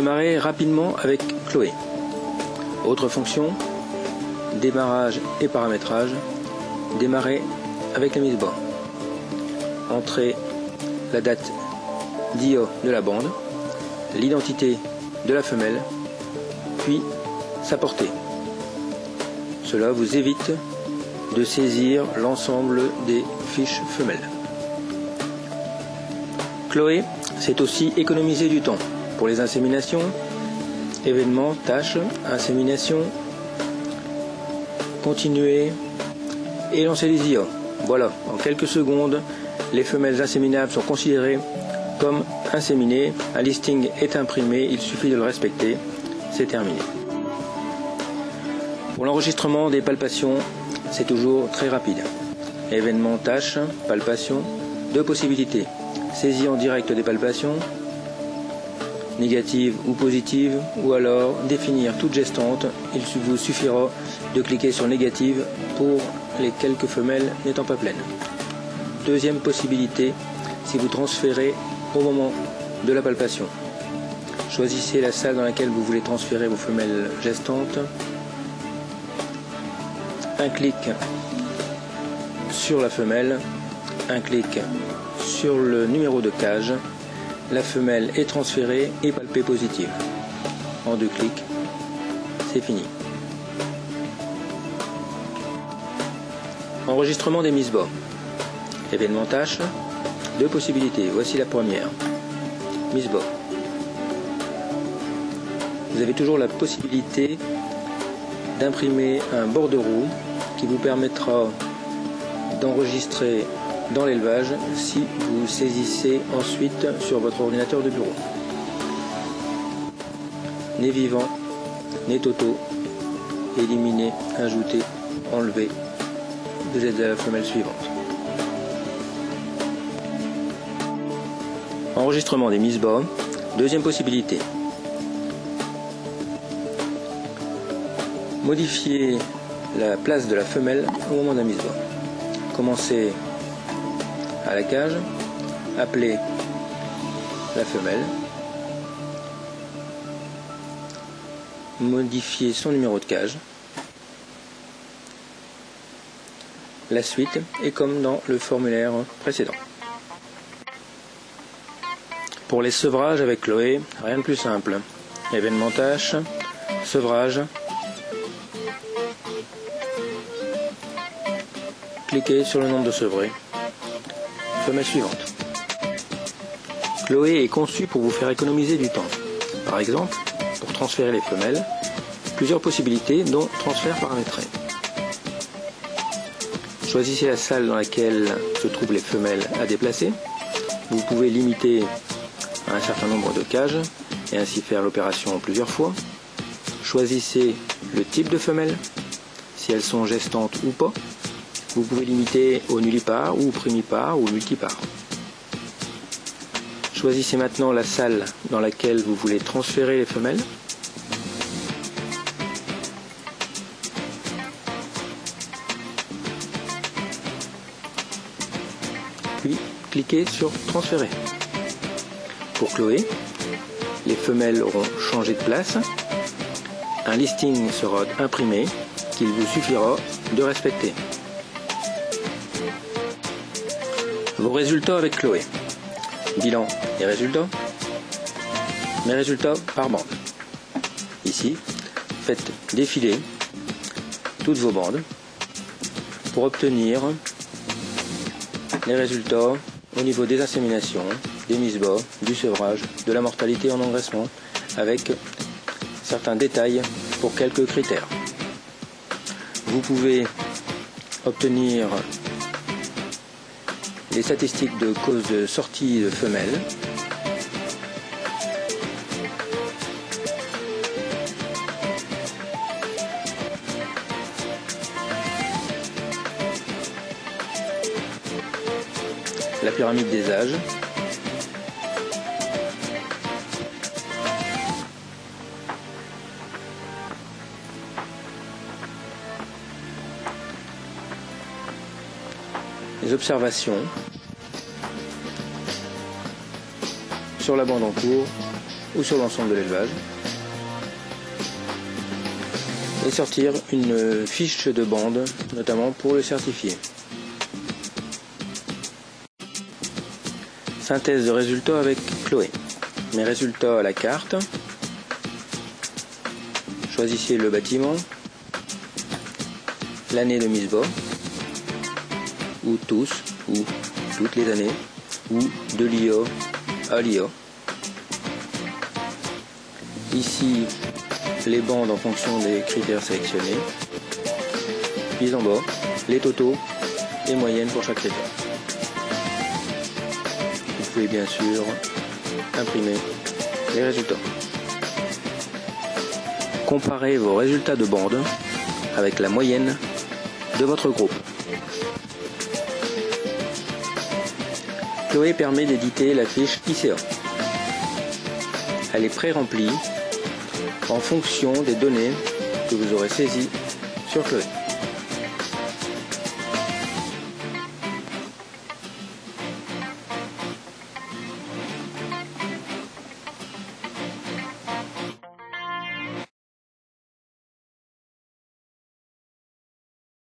démarrer rapidement avec Chloé. Autre fonction, démarrage et paramétrage. Démarrer avec la mise bas. Entrez la date d'IO de la bande, l'identité de la femelle, puis sa portée. Cela vous évite de saisir l'ensemble des fiches femelles. Chloé, c'est aussi économiser du temps pour les inséminations, événements, tâches, insémination, continuer et lancer les IO. Voilà, en quelques secondes, les femelles inséminables sont considérées comme inséminées. Un listing est imprimé, il suffit de le respecter. C'est terminé. Pour l'enregistrement des palpations, c'est toujours très rapide. Événements, tâches, palpations, deux possibilités. Saisie en direct des palpations, négatives ou positives, ou alors définir toute gestante. Il vous suffira de cliquer sur négative pour les quelques femelles n'étant pas pleines. Deuxième possibilité, si vous transférez au moment de la palpation. Choisissez la salle dans laquelle vous voulez transférer vos femelles gestantes. Un clic sur la femelle, un clic sur le numéro de cage. La femelle est transférée et palpée positive. En deux clics, c'est fini. Enregistrement des mises bas. Événement tâche, deux possibilités. Voici la première. Mise bas. Vous avez toujours la possibilité d'imprimer un bordereau qui vous permettra d'enregistrer dans l'élevage si vous saisissez ensuite sur votre ordinateur de bureau. Nez vivant, nez toto, éliminer, ajouter, enlever. Vous êtes à la femelle suivante. Enregistrement des mises bas. Deuxième possibilité. Modifier la place de la femelle au moment de la mise bas. Commencez à la cage, appelez la femelle, modifiez son numéro de cage. La suite est comme dans le formulaire précédent. Pour les sevrages avec Chloé, rien de plus simple. Événement tâche, sevrage. Cliquez sur le nombre de sevrés. Femelle suivante. Chloé est conçue pour vous faire économiser du temps. Par exemple, pour transférer les femelles, plusieurs possibilités dont transfert paramétré. Choisissez la salle dans laquelle se trouvent les femelles à déplacer. Vous pouvez limiter à un certain nombre de cages et ainsi faire l'opération plusieurs fois. Choisissez le type de femelle, si elles sont gestantes ou pas. Vous pouvez limiter au nullipare ou au primipare ou au multipare. Choisissez maintenant la salle dans laquelle vous voulez transférer les femelles. Puis cliquez sur transférer. Pour Chloé, les femelles auront changé de place. Un listing sera imprimé qu'il vous suffira de respecter. Vos résultats avec Chloé. Bilan et résultats. Mes résultats par bande. Ici, faites défiler toutes vos bandes pour obtenir les résultats au niveau des inséminations, des mises bas, du sevrage, de la mortalité en engraissement, avec certains détails pour quelques critères. Vous pouvez obtenir les statistiques de cause de sortie de femelles, la pyramide des âges, les observations sur la bande en cours ou sur l'ensemble de l'élevage. Et sortir une fiche de bande, notamment pour le certifier. Synthèse de résultats avec Chloé. Mes résultats à la carte. Choisissez le bâtiment, l'année de mise bas, ou tous, ou toutes les années, ou de l'IA à l'IA. Ici, les bandes en fonction des critères sélectionnés. Puis en bas, les totaux et moyennes pour chaque critère. Vous pouvez bien sûr imprimer les résultats. Comparez vos résultats de bande avec la moyenne de votre groupe. Chloé permet d'éditer la fiche ICA. Elle est pré-remplie en fonction des données que vous aurez saisies sur Chloé.